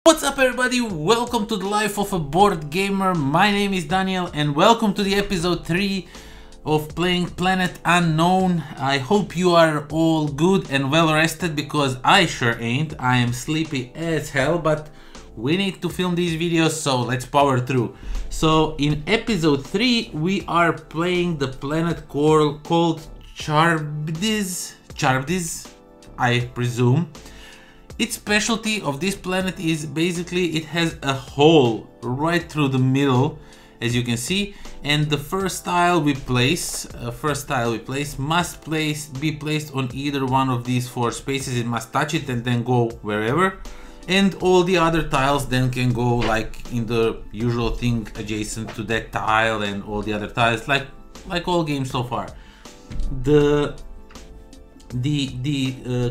What's up everybody, welcome to the life of a board gamer. My name is Daniel and welcome to the episode 3 of playing Planet Unknown. I hope you are all good and well rested because I sure ain't. I am sleepy as hell, but we need to film these videos, so let's power through. So in episode 3 we are playing the planet called CHARYBDIS, I presume. Its specialty of this planet is basically it has a hole right through the middle, as you can see, and the first tile we place must be placed on either one of these 4 spaces. It must touch it and then go wherever, and all the other tiles then can go like in the usual thing adjacent to that tile and all the other tiles, like all games so far. The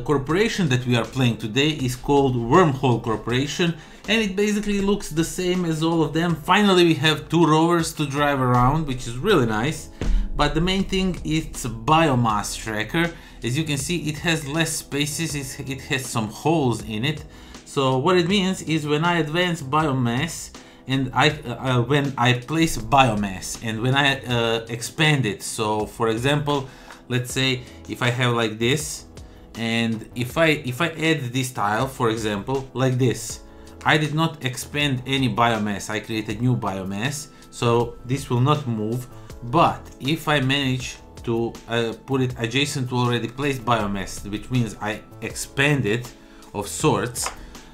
corporation that we are playing today is called WORMHOLE Corporation, and it basically looks the same as all of them. Finally we have 2 rovers to drive around, which is really nice, but the main thing is a biomass tracker. As you can see, it has less spaces, it has some holes in it. So what it means is when I advance biomass and when I place biomass and when I expand it, so for example, let's say if I have like this, and if I add this tile, for example, like this, I did not expand any biomass, I created new biomass, so this will not move. But if I manage to put it adjacent to already placed biomass, which means I expand it of sorts,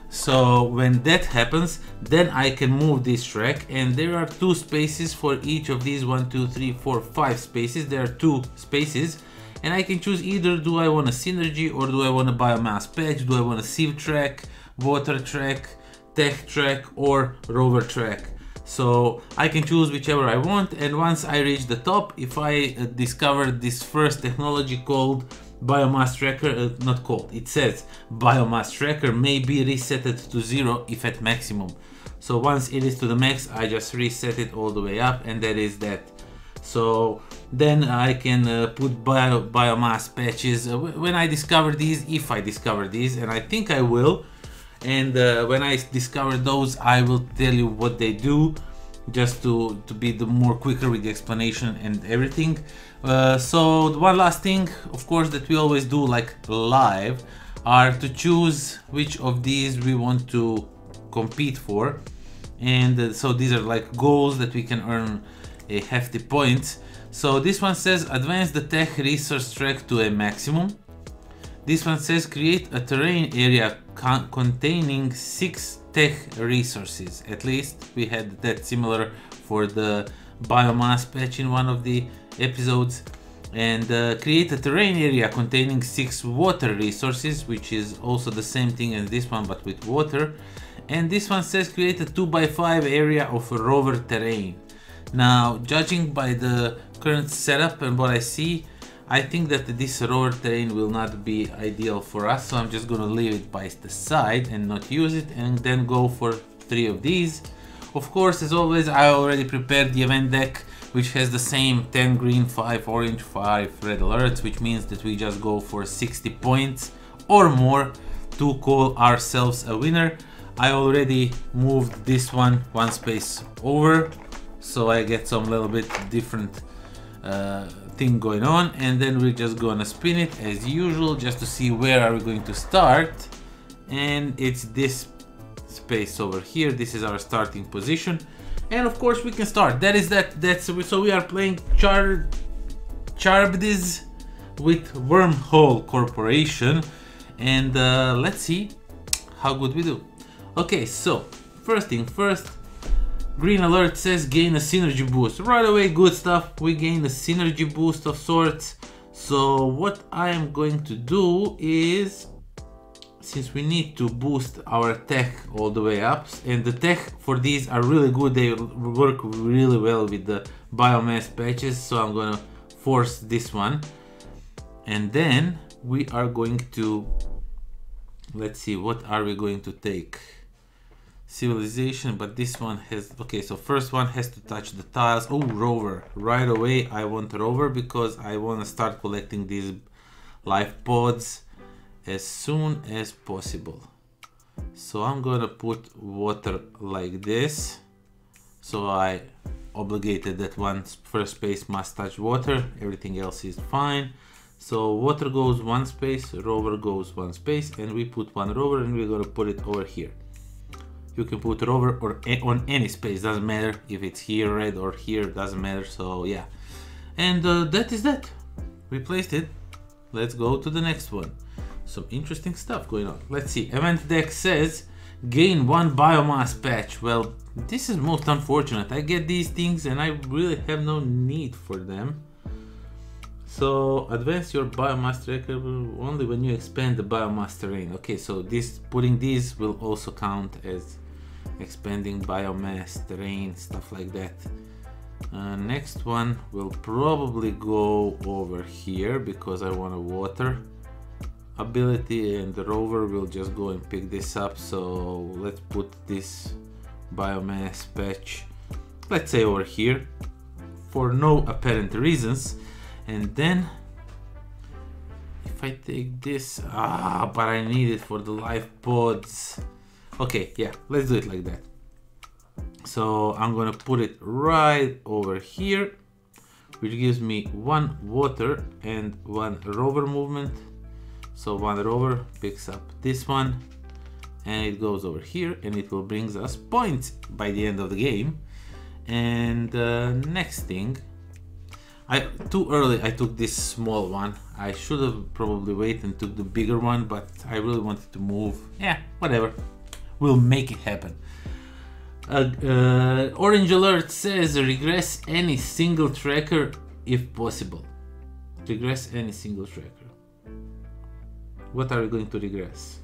so when that happens, then I can move this track, and there are 2 spaces for each of these 1, 2, 3, 4, 5 spaces. There are 2 spaces, and I can choose either do I want a synergy or do I want a biomass patch, do I want a sieve track, water track, tech track or rover track. So I can choose whichever I want, and once I reach the top, if I discover this first technology called biomass tracker, it says biomass tracker may be resetted to 0 if at maximum. So once it is to the max, I just reset it all the way up, and that is that. So then I can put biomass patches when I discover these, if I discover these, and I think I will. And when I discover those, I will tell you what they do, just to be more quicker with the explanation and everything. So one last thing, of course, that we always do like live, are to choose which of these we want to compete for. And so these are like goals that we can earn a hefty points. So this one says advance the tech resource track to a maximum. This one says create a terrain area containing 6 tech resources. At least we had that similar for the biomass patch in one of the episodes. And create a terrain area containing 6 water resources, which is also the same thing as this one but with water. And this one says create a 2x5 area of rover terrain. Now, judging by the current setup and what I see, I think that this rover terrain will not be ideal for us, so I'm just gonna leave it by the side and not use it, and then go for 3 of these. Of course, as always, I already prepared the event deck, which has the same 10 green, 5 orange, 5 red alerts, which means that we just go for 60 points or more to call ourselves a winner. I already moved this one space over, so I get some little bit different thing going on, and then we're just gonna spin it as usual just to see where are we going to start. And it's this space over here. This is our starting position, and of course we can start. So we are playing CHARYBDIS with WORMHOLE Corporation, and let's see how good we do. Okay, so first thing first, green alert says gain a synergy boost. Right away, good stuff. We gain a synergy boost of sorts. So what I am going to do is, since we need to boost our tech all the way up, and the tech for these are really good, they work really well with the biomass patches, so I'm gonna force this one. And then we are going to, let's see, what are we going to take? Civilization, but this one has, okay, so first one has to touch the tiles. Oh, rover. Right away I want a rover because I want to start collecting these life pods as soon as possible. So I'm gonna put water like this. So I obligated that one first space must touch water, everything else is fine. So water goes one space, rover goes one space, and we put one rover and we're gonna put it over here. You can put rover or on any space, doesn't matter if it's here red or here, doesn't matter. So yeah, and that is that. We placed it. Let's go to the next one. Some interesting stuff going on. Let's see. Event deck says gain one biomass patch. Well, this is most unfortunate. I get these things and I really have no need for them. So advance your biomass tracker only when you expand the biomass terrain. Okay, so this putting these will also count as expanding biomass terrain, stuff like that. Next one will probably go over here because I want a water ability, and the rover will just go and pick this up. So let's put this biomass patch, let's say over here, for no apparent reasons. And then if I take this, but I need it for the life pods. Okay, yeah, let's do it like that. So I'm gonna put it right over here, which gives me one water and one rover movement. So one rover picks up this one and it goes over here, and it will bring us points by the end of the game. And next thing, too early I took this small one. I should have probably waited and took the bigger one, but I really wanted to move. Yeah, whatever, we'll make it happen. Orange alert says regress any single tracker if possible. Regress any single tracker. What are we going to regress?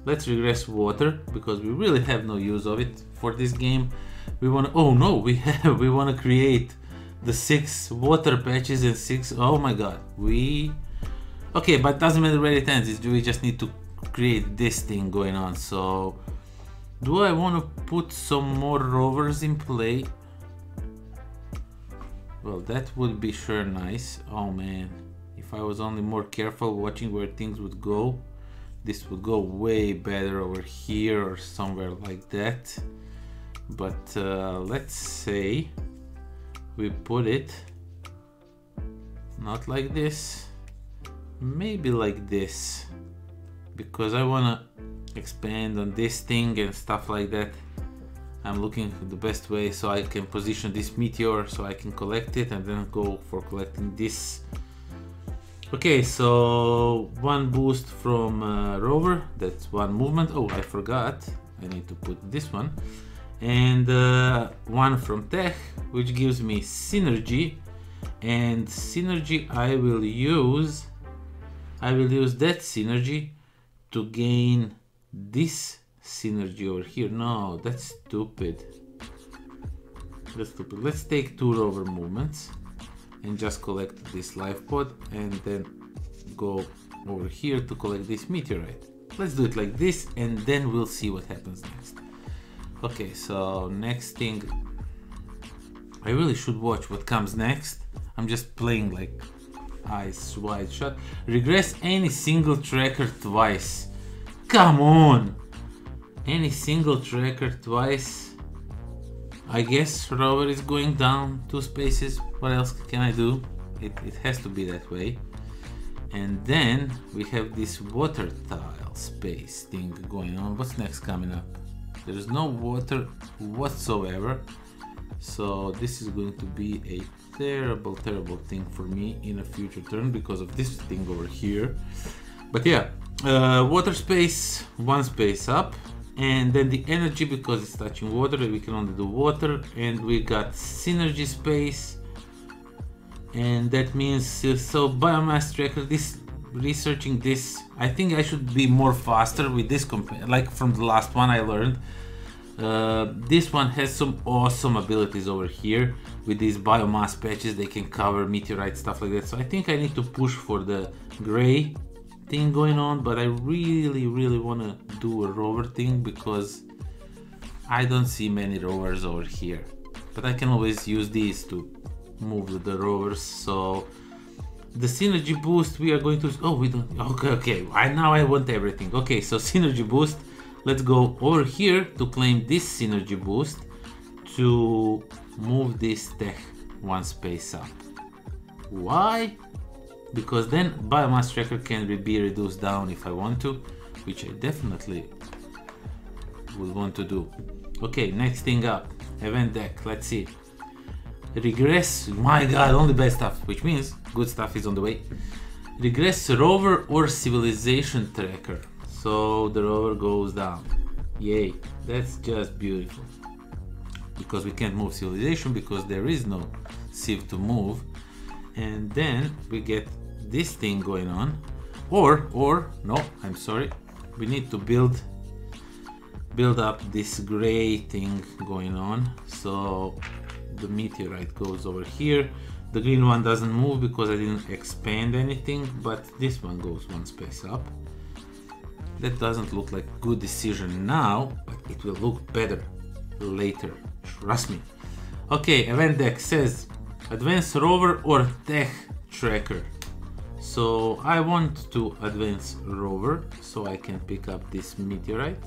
Let's regress water because we really have no use of it for this game. We want to, oh no, we want to create the 6 water patches and 6, oh my god, okay, but doesn't matter where it ends, we just need to create this thing going on. So do I want to put some more rovers in play? Well, that would be sure nice. Oh man, if I was only more careful watching where things would go, this would go way better over here or somewhere like that. But let's say we put it not like this, maybe like this, because I want to expand on this thing and stuff like that. I'm looking for the best way so I can position this meteor so I can collect it and then go for collecting this. Okay, so one boost from rover, that's one movement. Oh, I forgot, I need to put this one. And one from tech, which gives me synergy, and synergy I will use that synergy to gain this synergy over here. No, that's stupid. Let's take 2 rover movements and just collect this life pod and then go over here to collect this meteorite. Let's do it like this and then we'll see what happens next. Okay, so next thing, I really should watch what comes next. I'm just playing like eyes wide shut. Regress any single tracker twice. Come on! Any single tracker twice. I guess rover is going down 2 spaces. What else can I do? It has to be that way. And then we have this water tile space thing going on. What's next coming up? There is no water whatsoever. So this is going to be a terrible thing for me in a future turn because of this thing over here. But yeah, water space, 1 space up. And then the energy, because it's touching water, we can only do water. And we got synergy space. And that means, so biomass tracker, this researching this, I think I should be more faster with this, like from the last one I learned. This one has some awesome abilities over here with these biomass patches. They can cover meteorite, stuff like that. So I think I need to push for the gray thing going on, but I really want to do a rover thing because I don't see many rovers over here. But I can always use these to move the rovers. So the synergy boost we are going to, oh, we don't, okay, now I want everything. Okay, so synergy boost, Let's go over here to claim this synergy boost to move this tech one space up. Why? Because then biomass tracker can be reduced down if I want to, which I definitely would want to do. Okay, next thing up, event deck, let's see. Regress, my god, only bad stuff, which means good stuff is on the way. Regress rover or civilization tracker. So the rover goes down. Yay, that's just beautiful. Because we can't move civilization because there is no civ to move. And then we get this thing going on. Or no, I'm sorry. We need to build up this gray thing going on. So the meteorite goes over here. The green one doesn't move because I didn't expand anything, but this one goes one space up. That doesn't look like a good decision now, but it will look better later, trust me. Okay, event deck says advance rover or tech tracker. So I want to advance rover so I can pick up this meteorite.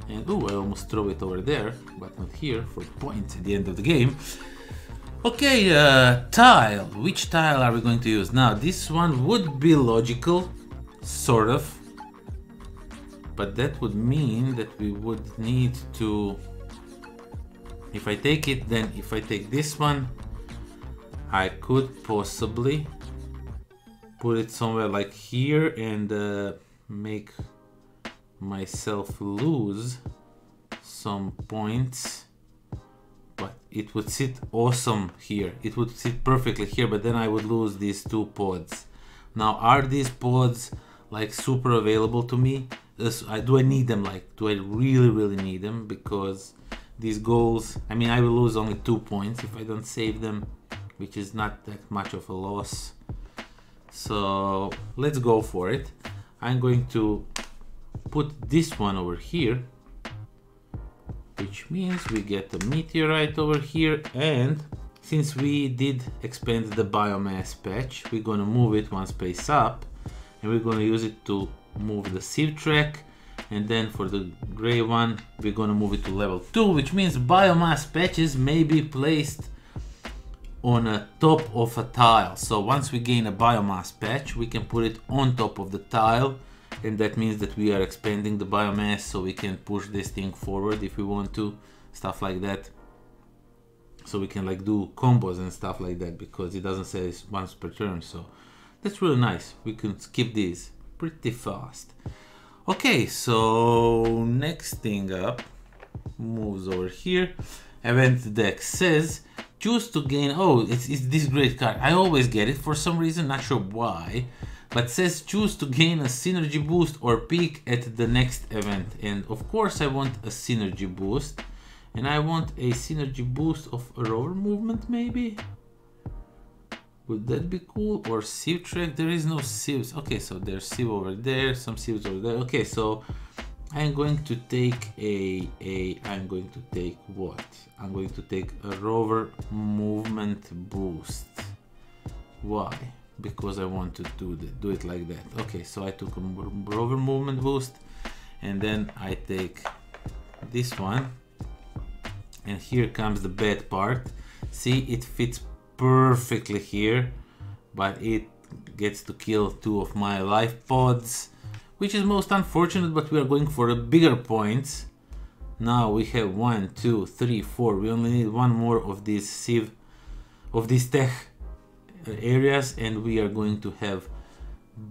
And oh, I almost throw it over there, but not here for points at the end of the game. Okay, tile. Which tile are we going to use? Now, this one would be logical, sort of. But that would mean that we would need to... If I take it, then if I take this one, I could possibly put it somewhere like here and make myself lose some points. But it would sit awesome here. It would sit perfectly here, but then I would lose these two pods. Now, are these pods like super available to me? Do I need them? Like, do I really need them? Because these goals, I mean, I will lose only 2 points if I don't save them, which is not that much of a loss. So let's go for it. I'm going to put this one over here, which means we get a meteorite over here. And since we did expand the biomass patch, we're going to move it one space up, and we're going to use it to move the sieve track. And then for the gray one, we're going to move it to level 2, which means biomass patches may be placed on a top of a tile. So once we gain a biomass patch, we can put it on top of the tile, and that means that we are expanding the biomass, so we can push this thing forward if we want to, stuff like that. So we can like do combos and stuff like that, because it doesn't say it's once per turn. So that's really nice. We can skip these pretty fast. Okay, so next thing up moves over here. Event deck says choose to gain. Oh, it's this great card. I always get it for some reason, not sure why, but says choose to gain a synergy boost or peak at the next event. And of course I want a synergy boost, and I want a synergy boost of a rover movement maybe. Would that be cool? Or sieve track? There is no sieves. Okay, so there's sieve over there, some sieves over there. Okay, so I'm going to take I'm going to take what? I'm going to take a rover movement boost. Why? Because I want to do it like that. Okay, so I took a rover movement boost, and then I take this one, and here comes the bad part. See, it fits perfectly here, but it gets to kill 2 of my life pods, which is most unfortunate, but we are going for a bigger points. Now we have 1, 2, 3, 4. We only need 1 more of these sieve, of these tech areas, and we are going to have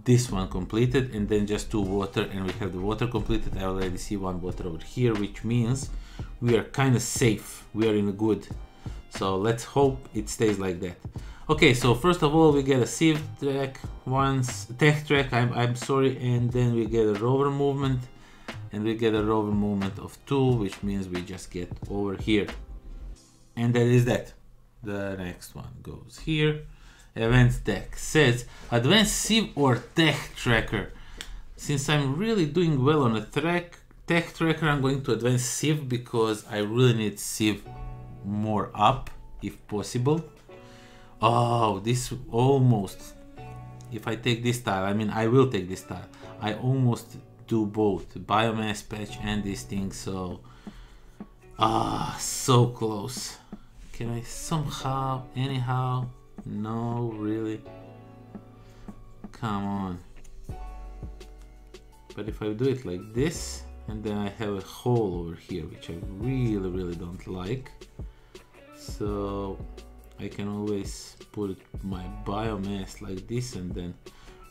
this one completed, and then just 2 water, and we have the water completed. I already see 1 water over here, which means we are kind of safe. We are in a good. So let's hope it stays like that. Okay, so first of all we get a sieve track, tech track, I'm sorry, and then we get a rover movement, and we get a rover movement of 2, which means we just get over here. And that is that. The next one goes here. Event deck says advanced sieve or tech tracker. Since I'm really doing well on a tech tracker, I'm going to advance sieve because I really need sieve more up if possible. Oh, this almost, if I take this tile, I mean I will take this tile, I almost do both biomass patch and this thing. So so close. Can I somehow, anyhow? No, really? Come on. But if I do it like this, and then I have a hole over here, which I really don't like. So I can always put my biomass like this, and then,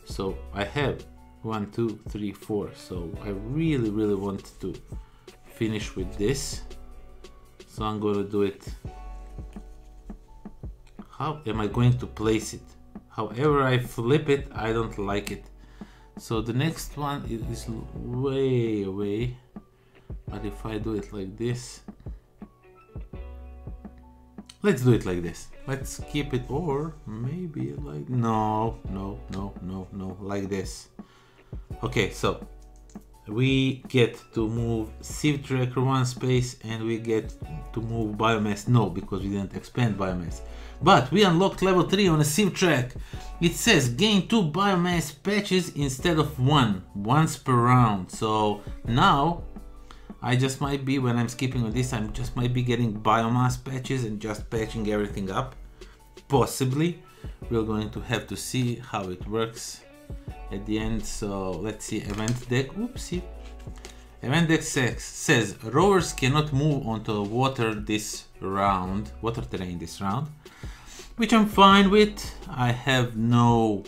so I have 1, 2, 3, 4. So I really want to finish with this. So I'm going to do it. How am I going to place it? However I flip it, I don't like it. So the next one is way away. But if I do it like this, let's do it like this. Let's keep it, or maybe like, no, like this. Okay, so we get to move sieve tracker 1 space, and we get to move biomass, no, because we didn't expand biomass. But we unlocked level 3 on a sieve track. It says gain 2 biomass patches instead of 1, once per round. So now I just might be, when I'm skipping on this, I just might be getting biomass patches and just patching everything up. Possibly. We're going to have to see how it works at the end. So let's see, event deck, oopsie. Event deck says rowers cannot move onto water terrain this round, which I'm fine with. I have nothing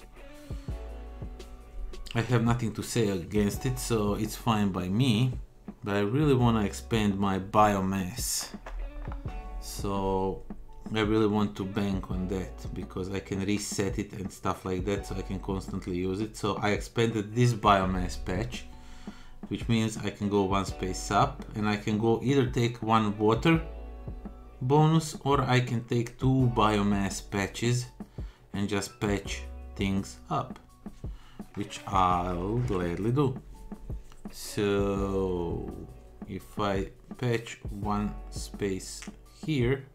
to say against it, so it's fine by me. But I really want to expand my biomass, so I really want to bank on that, because I can reset it and stuff like that, so I can constantly use it. So I expanded this biomass patch, which means I can go 1 space up, and I can go either take 1 water bonus, or I can take 2 biomass patches and just patch things up, which I'll gladly do. So if I patch 1 space here,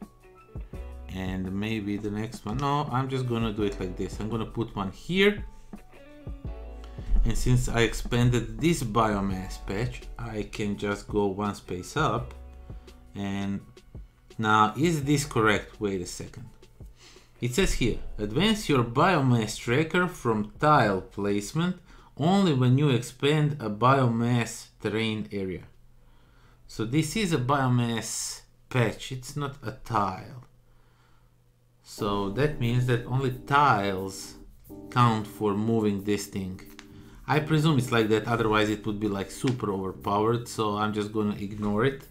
and maybe the next one, no, I'm just gonna do it like this. I'm gonna put 1 here, and since I expanded this biomass patch, I can just go 1 space up. And now, is this correct? Wait a second. It says here, advance your biomass tracker from tile placement only when you expand a biomass terrain area. So this is a biomass patch, it's not a tile. So that means that only tiles count for moving this thing. I presume it's like that, otherwise it would be like super overpowered, so I'm just gonna ignore it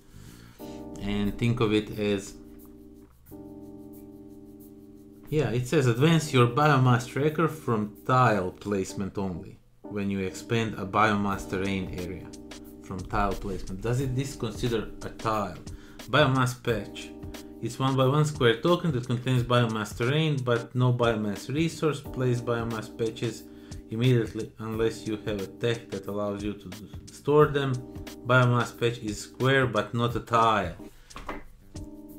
and think of it as, yeah, it says advance your biomass tracker from tile placement only when you expand a biomass terrain area. From tile placement. Does this consider a tile? Biomass patch. It's 1 by 1 square token that contains biomass terrain but no biomass resource. Place biomass patches immediately unless you have a tech that allows you to store them. Biomass patch is square but not a tile.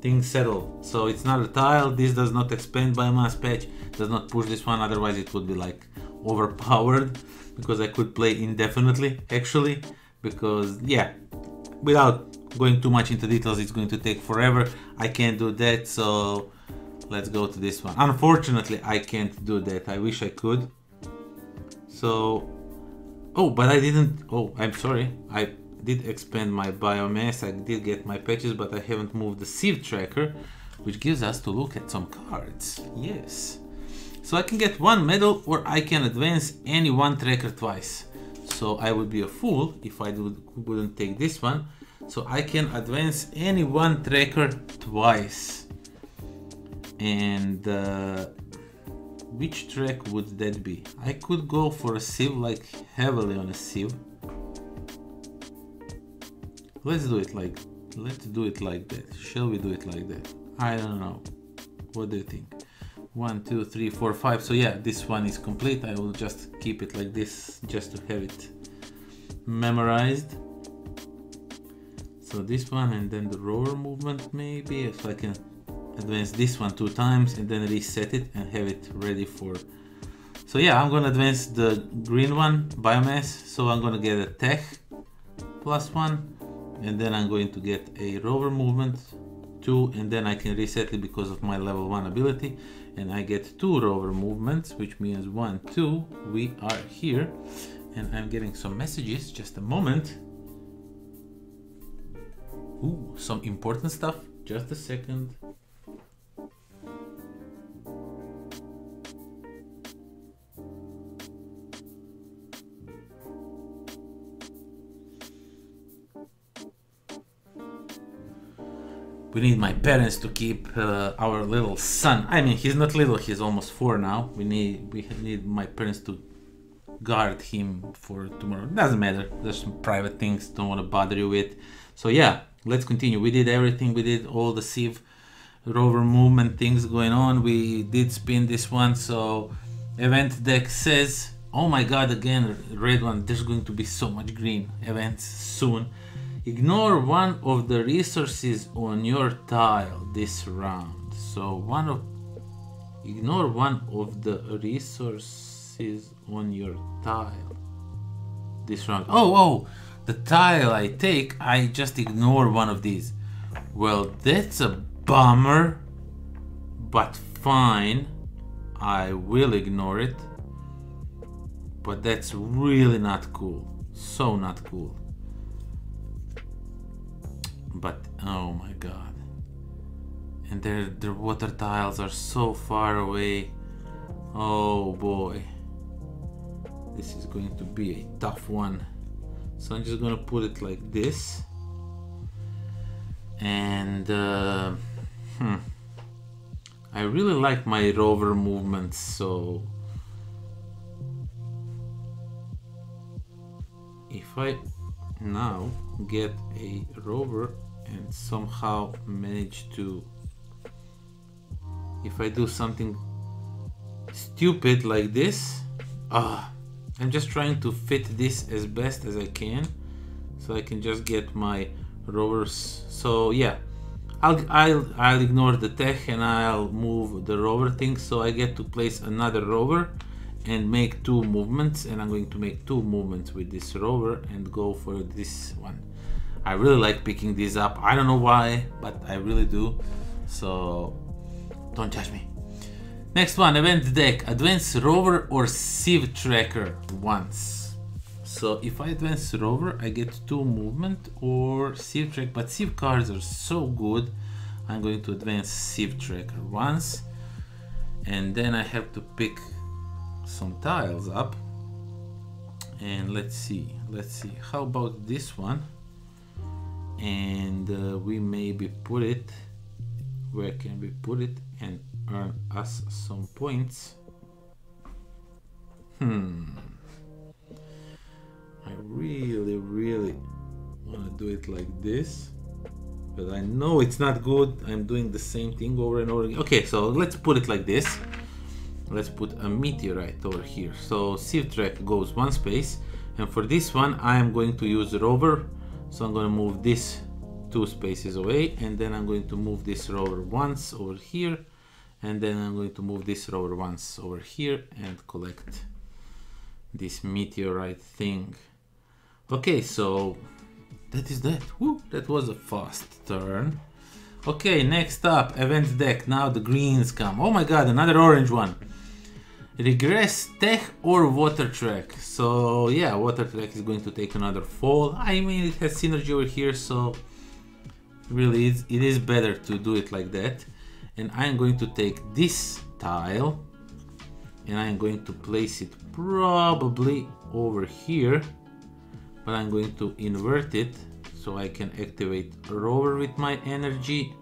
Things settle. So it's not a tile. This does not expand biomass patch. Does not push this one. Otherwise it would be like overpowered, because I could play indefinitely actually. Because yeah, without going too much into details, it's going to take forever. I can't do that, so let's go to this one. Unfortunately, I can't do that. I wish I could. So, oh, but I didn't. Oh, I'm sorry. I did expand my biomass. I did get my patches, but I haven't moved the sieve tracker, which gives us to look at some cards. Yes. So I can get 1 medal, or I can advance any 1 tracker twice. So I would be a fool if I wouldn't take this one. So I can advance any 1 tracker twice. And which track would that be? I could go for a sieve, like heavily on a sieve. Let's do it like that. Shall we do it like that? I don't know. What do you think? 1, 2, 3, 4, 5. So yeah, this one is complete. I will just keep it like this just to have it memorized. So this one, and then the rower movement maybe, if I can advance this one 2 times and then reset it and have it ready for So yeah, I'm gonna advance the green one, biomass, so I'm gonna get a tech +1, and then I'm going to get a rover movement 2, and then I can reset it because of my level 1 ability, and I get 2 rover movements, which means 1, 2, we are here, and I'm getting some messages, just a moment. Ooh, some important stuff, just a second. We need my parents to keep our little son. I mean, he's not little, he's almost 4 now. We need my parents to guard him for tomorrow. Doesn't matter, there's some private things, don't want to bother you with. So yeah, let's continue. We did everything, we did all the sieve rover movement things going on. We did spin this one, so event deck says, oh my god, again, red one, there's going to be so much green events soon. Ignore one of the resources on your tile this round. So ignore one of the resources on your tile this round. Oh, the tile I take, I just ignore one of these. Well, that's a bummer, but fine, I will ignore it. But that's really not cool, so not cool. But oh my god, and their water tiles are so far away. Oh boy, this is going to be a tough one. So I'm just gonna put it like this, and I really like my rover movements, so if I now get a rover and somehow manage to, if I do something stupid like this, I'm just trying to fit this as best as I can so I can just get my rovers. So yeah, I'll ignore the tech and I'll move the rover thing, so I get to place another rover and make 2 movements, and I'm going to make 2 movements with this rover and go for this one. I really like picking these up. I don't know why, but I really do, so don't judge me. Next one, event deck, advance rover or sieve tracker once. So if I advance rover, I get 2 movement or sieve track, but sieve cards are so good, I'm going to advance sieve tracker once, and then I have to pick some tiles up, and let's see, how about this one, and we maybe put it, where can we put it and earn us some points. I really want to do it like this, but I know it's not good. I'm doing the same thing over and over again. Okay, so let's put it like this. Let's put a meteorite over here. So sieve track goes 1 space, and for this one I am going to use rover, so I'm going to move this 2 spaces away, and then I'm going to move this rover once over here, and then I'm going to move this rover once over here and collect this meteorite thing. Okay, so that is that. Woo, that was a fast turn. Okay, next up, event deck. Now the greens come. Oh my god, another orange one. Regress tech or water track. So yeah, water track is going to take another fall. I mean, it has synergy over here, so really it is better to do it like that. And I'm going to take this tile and I'm going to place it probably over here, but I'm going to invert it so I can activate a rover with my energy.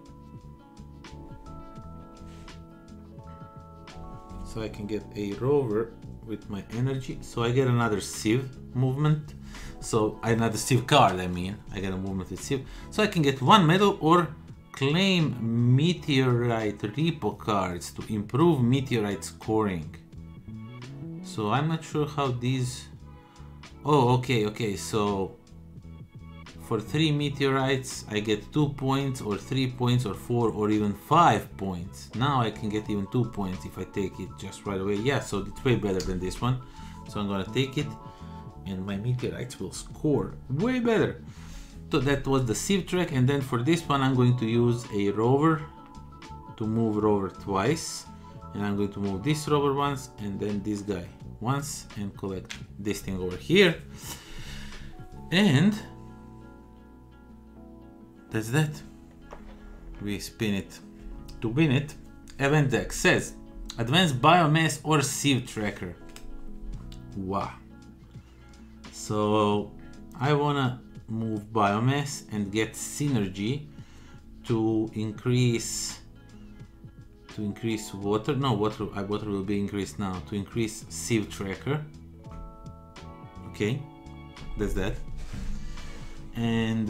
So I can get a rover with my energy, so I get another sieve movement, so another sieve card, I mean, I get a movement with sieve, so I can get 1 medal or claim meteorite repo cards to improve meteorite scoring. So I'm not sure how these, oh okay, so for 3 meteorites I get 2 points or 3 points or 4 or even 5 points. Now I can get even 2 points if I take it just right away. Yeah, so it's way better than this one. So I'm gonna take it and my meteorites will score way better. So that was the sieve track, and then for this one I'm going to use a rover to move rover twice, and I'm going to move this rover once and then this guy once and collect this thing over here. And that's that. We spin it to win it. Event deck says advanced biomass or sieve tracker. Wow. So I wanna move biomass and get synergy to increase water. No, water will be increased now to increase sieve tracker. Okay, that's that. And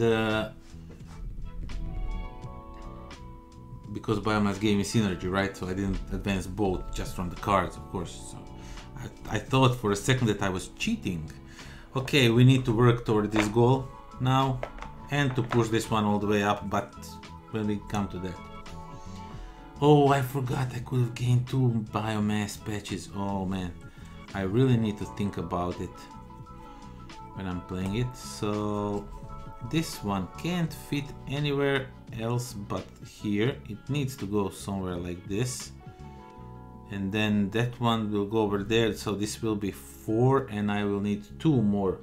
because biomass gave me synergy, right? So I didn't advance both just from the cards, of course. So I thought for a second that I was cheating. Okay, we need to work toward this goal now and to push this one all the way up, but when we come to that. Oh, I forgot I could have gained 2 biomass patches. Oh man, I really need to think about it when I'm playing it. So this one can't fit anywhere else but here. It needs to go somewhere like this. And then that one will go over there. So this will be 4 and I will need 2 more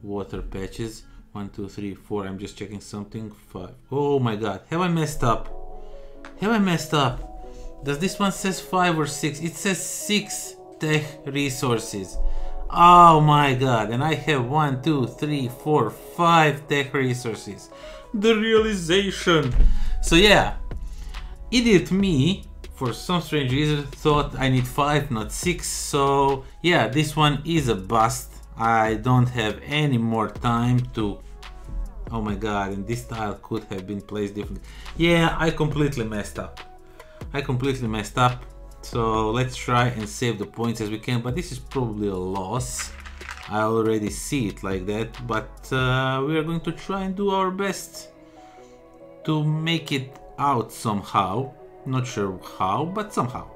water patches. 1, 2, 3, 4. I'm just checking something. 5. Oh my god. Have I messed up? Have I messed up? Does this one says 5 or 6? It says 6 tech resources. Oh my god. And I have 1, 2, 3, 4, 5 tech resources. The realization. So yeah. Idiot me, for some strange reason, thought I need 5, not 6. So yeah, this one is a bust. I don't have any more time to... Oh my god, and this tile could have been placed differently. Yeah, I completely messed up. So let's try and save the points as we can, but this is probably a loss. I already see it like that, but we are going to try and do our best to make it out somehow. Not sure how, but somehow.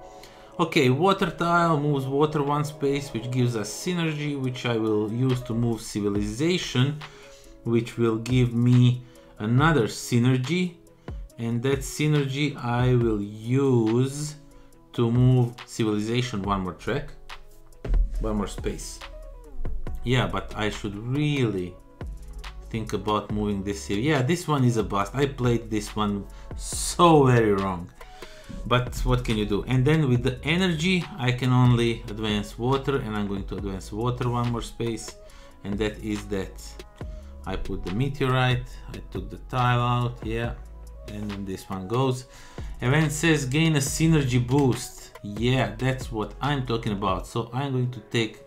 Okay, water tile moves water 1 space, which gives us synergy, which I will use to move civilization, which will give me another synergy, and that synergy I will use to move civilization 1 more track, 1 more space. Yeah, but I should really think about moving this here. Yeah, this one is a bust. I played this one so very wrong. But what can you do? And then with the energy I can only advance water, and I'm going to advance water 1 more space, and that is that. I put the meteorite, I took the tile out, yeah, and then this one goes. Event says gain a synergy boost. Yeah, that's what I'm talking about. So I'm going to take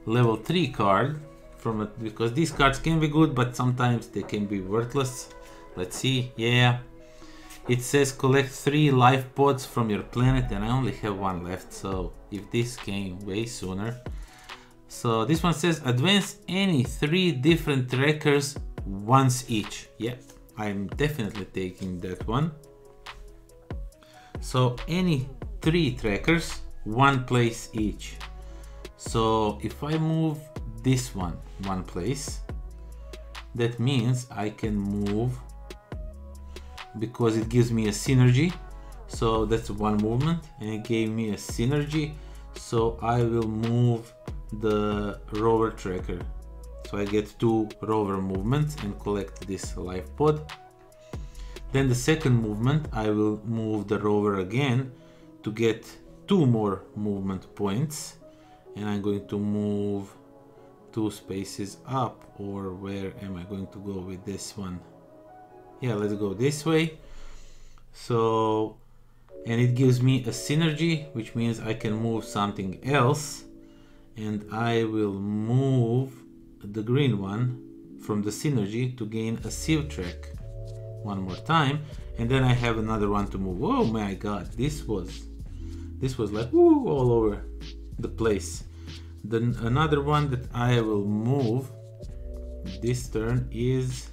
level 3 card from it, because these cards can be good, but sometimes they can be worthless. Let's see, yeah. It says collect 3 life pods from your planet, and I only have 1 left, so if this came way sooner. So this one says advance any 3 different trackers once each. Yeah, I'm definitely taking that one. So any 3 trackers, 1 place each. So if I move this one 1 place, that means I can move, because it gives me a synergy. So that's 1 movement, and it gave me a synergy. So I will move the rover tracker. So I get 2 rover movements and collect this life pod. Then the second movement I will move the rover again to get 2 more movement points, and I'm going to move 2 spaces up, or where am I going to go with this one? Yeah, let's go this way. So, and it gives me a synergy, which means I can move something else, and I will move the green one from the synergy to gain a sieve track 1 more time, and then I have another one to move. Oh my god, this was like woo, all over the place. Then another one that I will move this turn is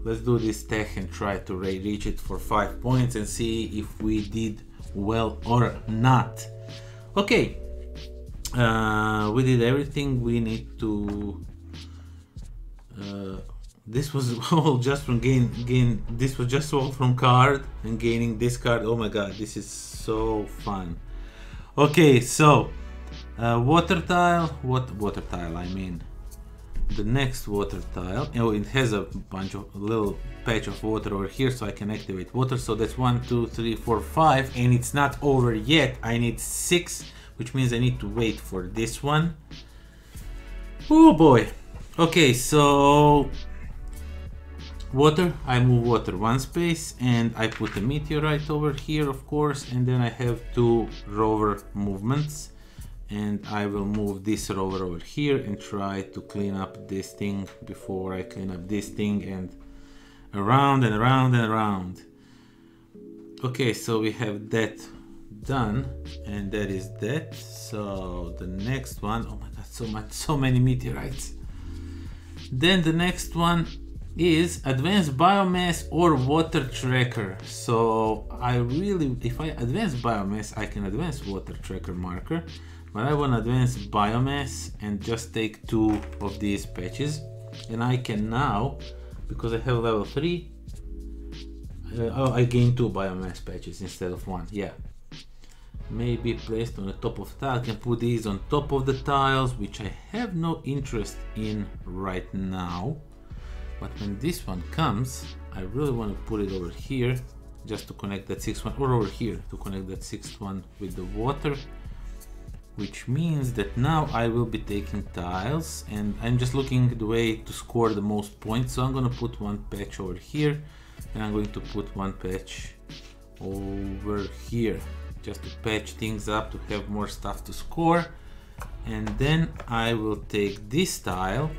let's do this tech and try to reach it for 5 points and see if we did well or not. Okay, we did everything we need to. This was all just from gain. This was just all from card and gaining this card. Oh my god, this is so fun. Okay, so water tile. What water tile? I mean, the next water tile. Oh, it has a bunch of little patch of water over here, so I can activate water. So that's 1, 2, 3, 4, 5, and it's not over yet. I need 6, which means I need to wait for this one. Oh boy. Okay, so water, I move water 1 space and I put a meteorite over here, of course, and then I have 2 rover movements, and I will move this rover over here and try to clean up this thing before I clean up this thing, and around and around and around. Okay, so we have that done, and that is that. So the next one, oh my god, so many meteorites. Then the next one is advanced biomass or water tracker. So I really, if I advance biomass, I can advance water tracker marker, but I want to advance biomass and just take 2 of these patches, and I can now, because I have level 3, oh, I gain 2 biomass patches instead of 1. Yeah, maybe placed on the top of the tile. I can put these on top of the tiles, which I have no interest in right now. But when this one comes, I really want to put it over here just to connect that 6th one, or over here to connect that 6th one with the water, which means that now I will be taking tiles, and I'm just looking the way to score the most points. So I'm going to put 1 patch over here, and I'm going to put 1 patch over here just to patch things up, to have more stuff to score. And then I will take this tile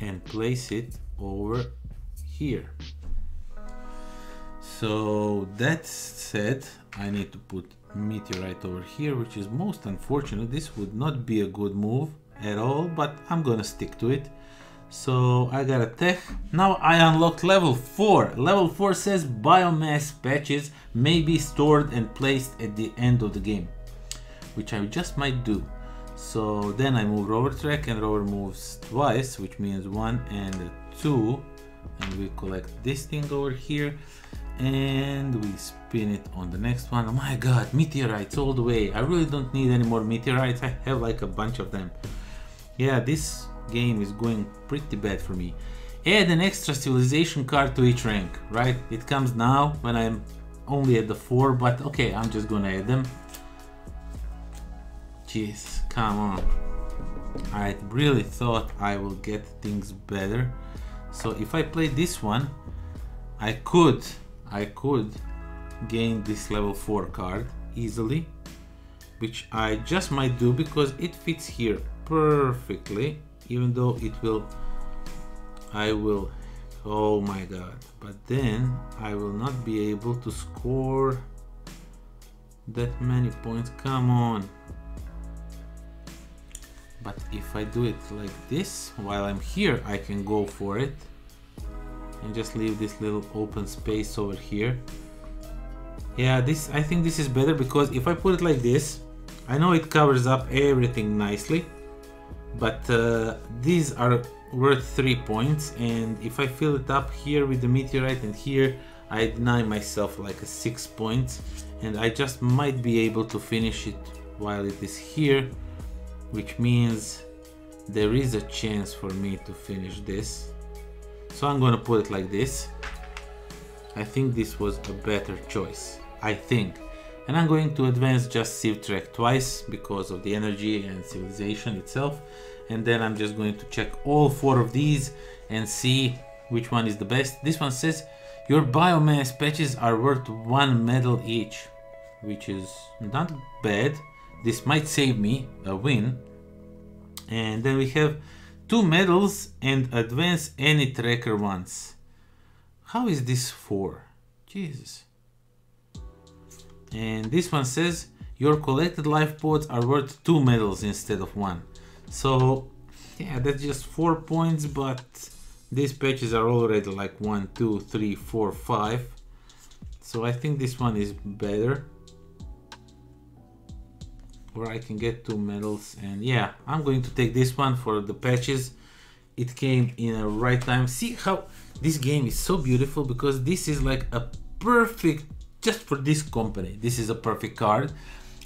and place it over here. So that said, I need to put meteorite over here, which is most unfortunate. This would not be a good move at all, but I'm gonna stick to it. So I got a tech. Now I unlocked level 4. Level 4 says biomass patches may be stored and placed at the end of the game, which I just might do. So then I move rover track, and rover moves twice, which means 1 and 2, and we collect this thing over here and we spin it on the next one. Oh my god, meteorites all the way. I really don't need any more meteorites. I have like a bunch of them. Yeah, this game is going pretty bad for me. Add an extra civilization card to each rank, right? It comes now when I'm only at the 4, but okay, I'm just gonna add them. Jeez, come on. I really thought I will get things better. So if I play this one, I could gain this level 4 card easily, which I just might do because it fits here perfectly, even though it will, oh my god, but then I will not be able to score that many points. Come on. But if I do it like this, while I'm here, I can go for it and just leave this little open space over here. Yeah, I think this is better, because if I put it like this, I know it covers up everything nicely, but these are worth 3 points, and if I fill it up here with the meteorite and here, I deny myself like a 6 points, and I just might be able to finish it while it is here, which means there is a chance for me to finish this. So I'm gonna put it like this. I think this was a better choice, I think. And I'm going to advance just Civ track twice because of the energy and civilization itself. And then I'm just going to check all 4 of these and see which one is the best. This one says your biomass patches are worth 1 medal each, which is not bad. This might save me a win. And then we have 2 medals and advance any tracker once. How is this 4? Jesus. And this one says your collected life pods are worth 2 medals instead of 1. So yeah, that's just 4 points, but These patches are already like 1, 2, 3, 4, 5. So I think this one is better. Or I can get 2 medals, and yeah, I'm going to take this one for the patches. It came in a right time. See how this game is so beautiful, because this is like a perfect, just for this company, this is a perfect card.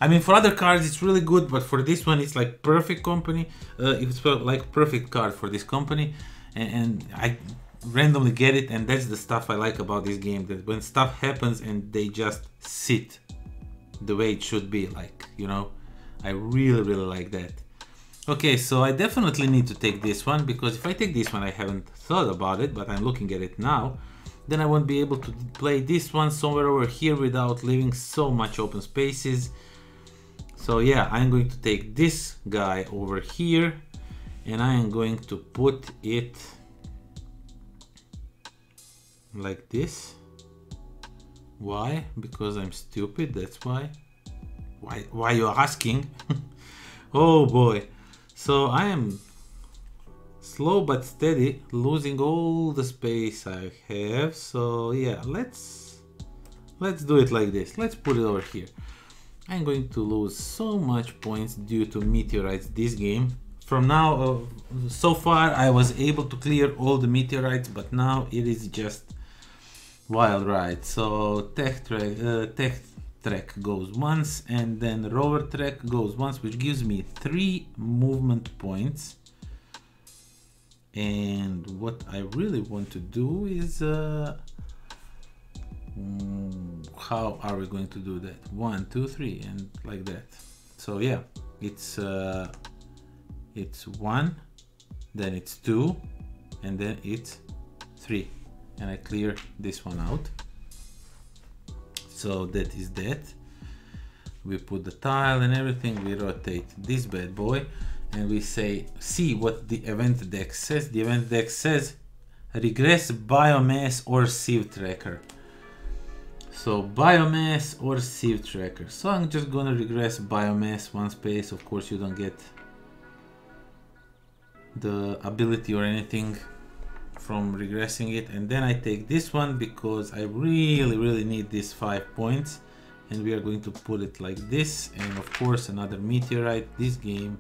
I mean, for other cards it's really good, but for this one it's like perfect company. It's like perfect card for this company, and I randomly get it, and that's the stuff I like about this game, that when stuff happens and they just sit the way it should be, like, you know, I really like that. Okay, so I definitely need to take this one, because if I take this one, I haven't thought about it, but I'm looking at it now, then I won't be able to play this one somewhere over here without leaving so much open spaces. So yeah, I'm going to take this guy over here, and I am going to put it like this. Why? Because I'm stupid, that's why. Why you're asking? Oh boy. So I am slow but steady losing all the space I have. So yeah, let's do it like this. Let's put it over here. I'm going to lose so much points due to meteorites this game. From now, so far I was able to clear all the meteorites, but now it is just wild ride. So tech track goes once, and then rover track goes once, which gives me 3 movement points. And what I really want to do is how are we going to do that? 1, 2, 3, and like that. So yeah, it's 1, then it's 2, and then it's 3, and I clear this one out. So that is that. We put the tile and everything, we rotate this bad boy, and we say, see what the event deck says. The event deck says regress biomass or sieve tracker. So biomass or sieve tracker. So I'm just gonna regress biomass 1 space. Of course you don't get the ability or anything from regressing it, and then I take this one because I really need these 5 points, and we are going to put it like this. And of course another meteorite. This game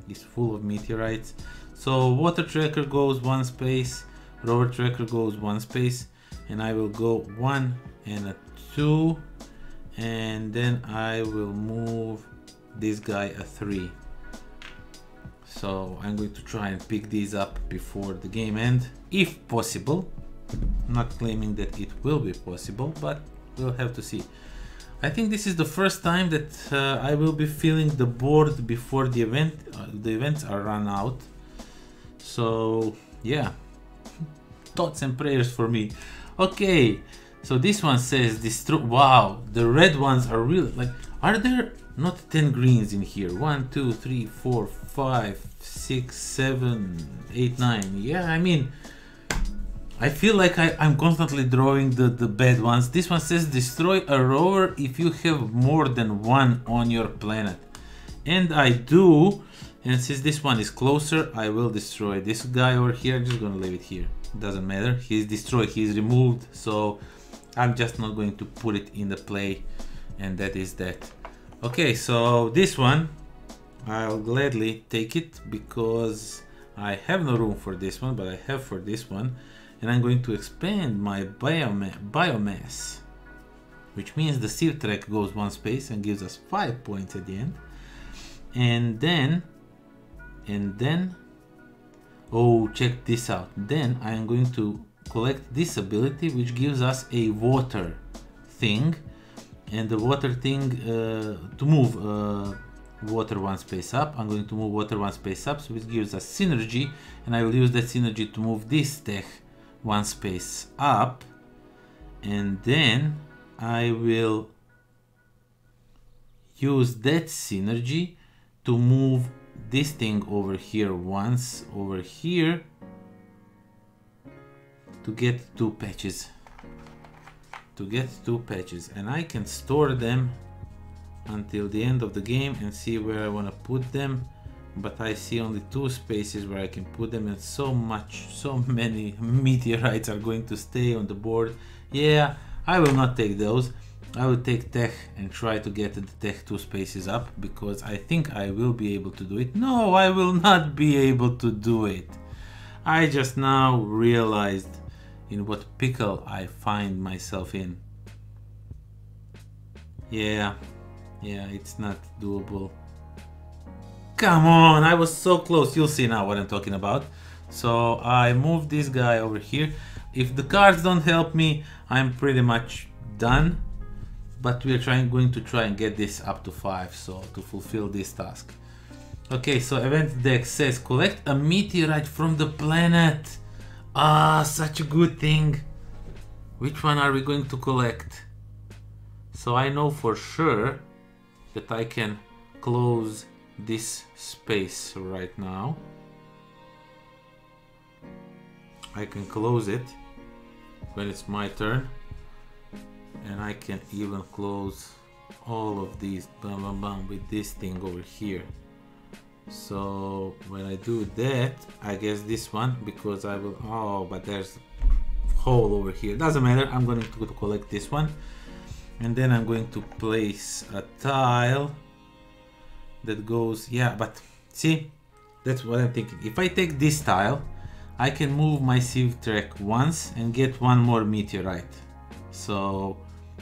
is full of meteorites. So water tracker goes 1 space, rover tracker goes 1 space, and I will go 1 and a 2, and then I will move this guy a 3. So I'm going to try and pick these up before the game ends, if possible. I'm not claiming that it will be possible, but we'll have to see. I think this is the first time that I will be filling the board before the event. The events are run out. So yeah, thoughts and prayers for me. Okay, so this one says destroy. Wow, the red ones are really like. Are there not 10 greens in here? 1, 2, 3, 4, 5, 6, 7, 8, 9. Yeah, I mean, I feel like I'm constantly drawing the bad ones. This one says destroy a rover if you have more than 1 on your planet. And I do. And since this one is closer, I will destroy this guy over here. I'm just gonna leave it here. Doesn't matter. He's destroyed. He's removed. So I'm just not going to put it in the play. And that is that. Okay, so this one I'll gladly take it because I have no room for this one, but I have for this one. And I'm going to expand my biomass, which means the sieve track goes 1 space and gives us 5 points at the end. And then, oh, check this out. Then I am going to collect this ability, which gives us a water thing. And the water thing, to move water 1 space up, I'm going to move water 1 space up, so it gives us synergy, and I will use that synergy to move this tech 1 space up, and then I will use that synergy to move this thing over here once over here to get 2 patches. And I can store them until the end of the game and see where I want to put them. but I see only 2 spaces where I can put them, and so many meteorites are going to stay on the board. Yeah, I will not take those. I will take tech and try to get the tech 2 spaces up, because I think I will be able to do it. No, I will not be able to do it. I just now realized in what pickle I find myself in. Yeah, it's not doable. Come on, I was so close. You'll see now what I'm talking about. So I move this guy over here. If the cards don't help me, I'm pretty much done. But we are going to try and get this up to 5, so to fulfill this task. Okay, so event deck says collect a meteorite from the planet. Ah, such a good thing. Which one are we going to collect? So I know for sure that I can close this space right now. I can close it when it's my turn, and I can even close all of these with this thing over here. So when I do that, I guess this one, because I will, oh, but there's a hole over here, doesn't matter. I'm going to collect this one, and then I'm going to place a tile that goes, yeah, but see, that's what I'm thinking. If I take this tile, I can move my sieve track once and get 1 more meteorite. So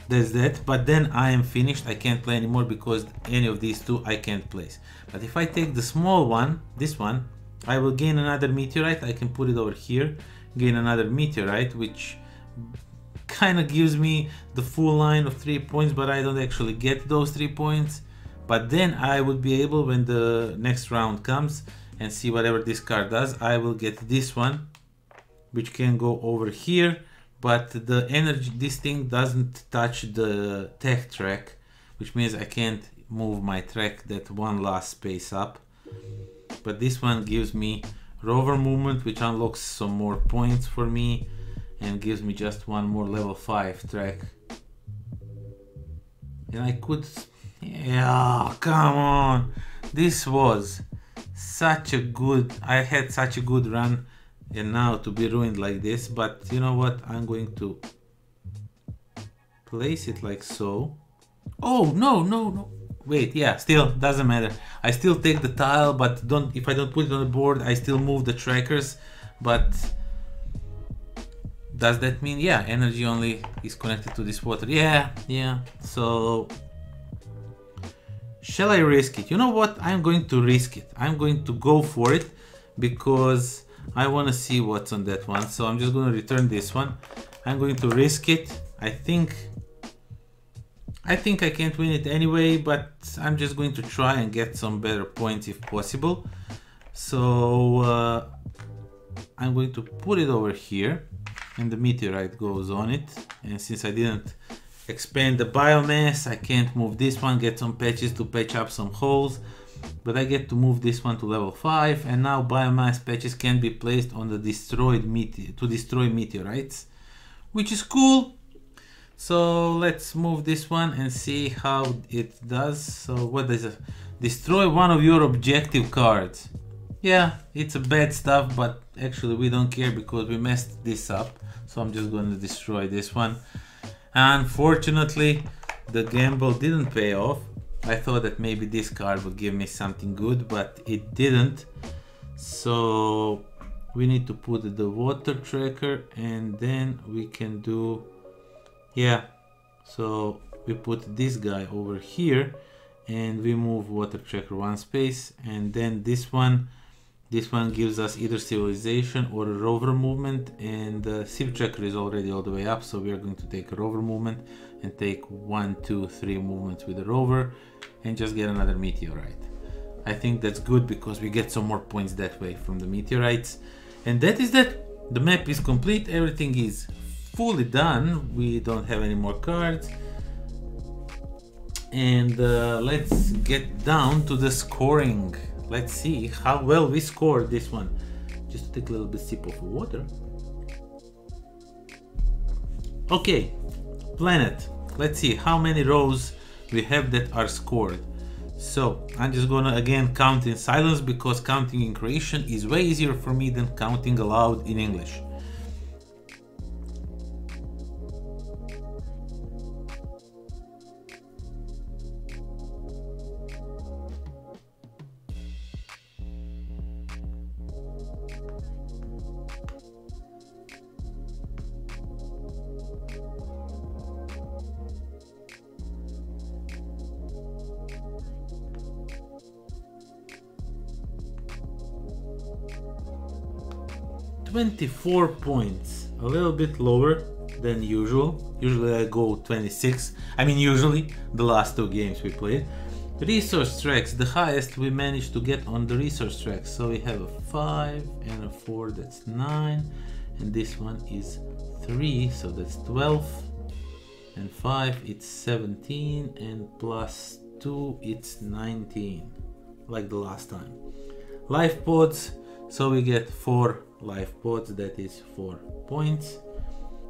there's that, but then I am finished. I can't play anymore because any of these 2 I can't place. But if I take the small one, this one, I will gain another meteorite. I can put it over here, gain another meteorite, which kind of gives me the full line of 3 points, but I don't actually get those 3 points. But then I would be able, when the next round comes and see whatever this card does, I will get this one, which can go over here. But the energy, this thing doesn't touch the tech track, which means I can't move my track that 1 last space up. But this one gives me rover movement, which unlocks some more points for me and gives me just 1 more level 5 track. And I could, yeah, come on. This was such a good, I had such a good run. And now to be ruined like this, but you know what, I'm going to place it like so. Oh, no, wait, yeah, still doesn't matter. I still take the tile, but if I don't put it on the board, I still move the trackers. But does that mean, yeah, energy only is connected to this water? Yeah, so shall I risk it? You know what, I'm going to risk it. I'm going to go for it because I want to see what's on that one. So I'm just going to return this one. I'm going to risk it. I think I can't win it anyway, but I'm just going to try and get some better points if possible. So I'm going to put it over here, and the meteorite goes on it. And since I didn't expand the biomass, I can't move this one, get some patches to patch up some holes. But I get to move this one to level 5, and now biomass patches can be placed on the destroy meteorites, which is cool. So let's move this one and see how it does. So what is it? Destroy 1 of your objective cards. Yeah, it's a bad stuff, but actually we don't care because we messed this up. So I'm just going to destroy this one. Unfortunately, the gamble didn't pay off. I thought that maybe this card would give me something good, but it didn't. So we need to put the water tracker, and then we can do, yeah, so we put this guy over here and we move water tracker 1 space, and then this one gives us either civilization or a rover movement, and the civ tracker is already all the way up, so we are going to take a rover movement and take 1, 2, 3 movements with the rover and just get another meteorite. I think that's good because we get some more points that way from the meteorites. And that is that. The map is complete, everything is fully done. We don't have any more cards. And let's get down to the scoring. Let's see how well we scored this one. Just take a little bit sip of water. Okay, planet. Let's see how many rows we have that are scored. So I'm just gonna again count in silence because counting in Croatian is way easier for me than counting aloud in English. $24 points, a little bit lower than usual. Usually I go 26. I mean, usually the last two games we played. Resource tracks, the highest we managed to get on the resource tracks. So we have a 5 and a 4, that's 9, and this one is 3, so that's 12, and 5 it's 17, and plus 2 it's 19, like the last time. Life pods, so we get 4 life pods, that is 4 points.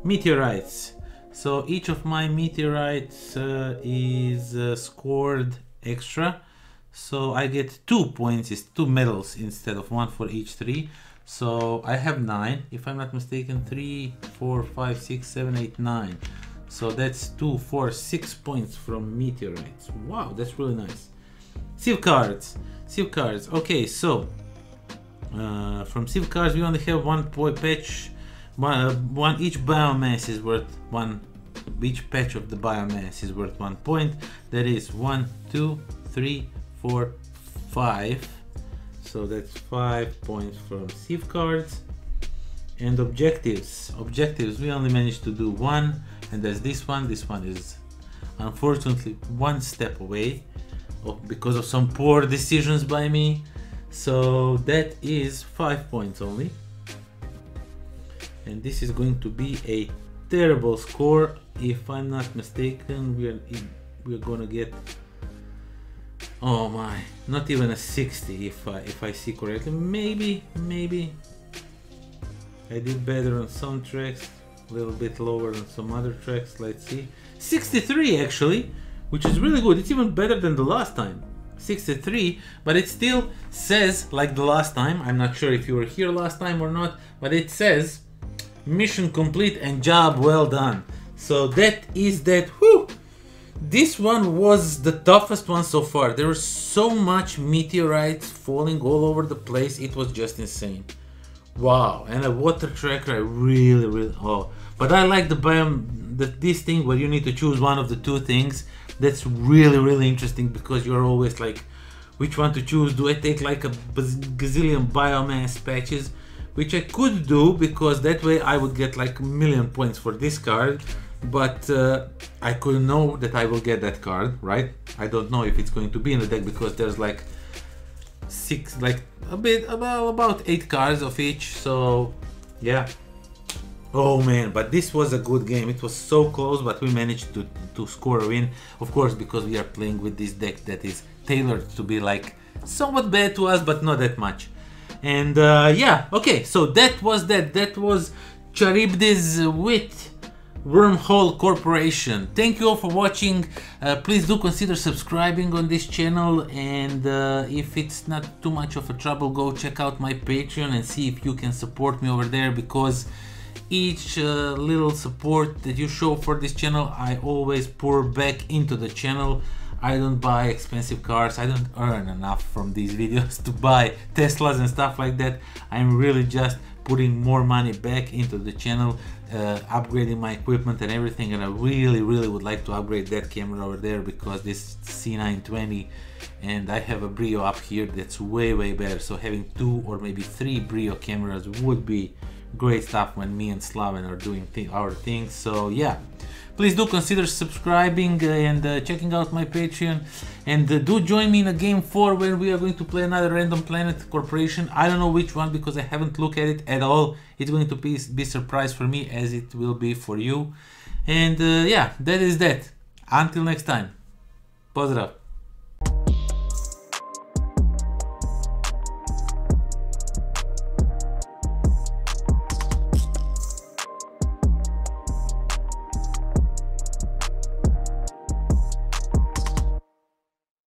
Meteorites, so each of my meteorites is scored extra, so I get 2 points, is 2 medals instead of 1 for each 3. So I have 9, if I'm not mistaken. 3, 4, 5, 6, 7, 8, 9. So that's 2, 4, 6 points from meteorites. Wow, that's really nice. Civ cards, okay, so from Civ cards we only have 1 patch. Each biomass is worth 1. Each patch of the biomass is worth 1 point. That is 1, 2, 3, 4, 5. So that's 5 points from Civ cards. And objectives. We only managed to do 1, and there's this one. This one is unfortunately 1 step away because of some poor decisions by me. So that is 5 points only. And this is going to be a terrible score. If I'm not mistaken, we're gonna get, oh my, not even a 60 if I see correctly. Maybe I did better on some tracks, a little bit lower on some other tracks. Let's see, 63 actually, which is really good. It's even better than the last time. 63, but it still says like the last time. I'm not sure if you were here last time or not, but it says mission complete and job well done. So that is that. Whew! This one was the toughest one so far. There was so much meteorites falling all over the place. It was just insane. Wow. And a water tracker, I really oh, but I like the biome, this thing where you need to choose one of the 2 things. That's really interesting because you're always like, which one to choose? Do I take like a gazillion biomass patches? Which I could do, because that way I would get like 1,000,000 points for this card, but I couldn't know that I will get that card, right? I don't know if it's going to be in the deck because there's like 6, like about 8 cards of each, so yeah. Oh man, but this was a good game. It was so close, but we managed to score a win, of course, because we are playing with this deck that is tailored to be like somewhat bad to us, but not that much. And yeah, okay, so that was CHARYBDIS with Wormhole Corporation. Thank you all for watching. Please do consider subscribing on this channel, and if it's not too much of a trouble, go check out my Patreon and see if you can support me over there, because each little support that you show for this channel, I always pour back into the channel. I don't buy expensive cars, I don't earn enough from these videos to buy Teslas and stuff like that. I'm really just putting more money back into the channel, upgrading my equipment and everything, and I really would like to upgrade that camera over there, because this C920, and I have a Brio up here that's way better, so having 2 or maybe 3 Brio cameras would be great stuff when me and Slaven are doing our things. So yeah, please do consider subscribing and checking out my Patreon, and do join me in a game 4 where we are going to play another Random Planet Corporation. I don't know which one because I haven't looked at it at all. It's going to be surprise for me, as it will be for you. And yeah, that is that. Until next time, pozdrav.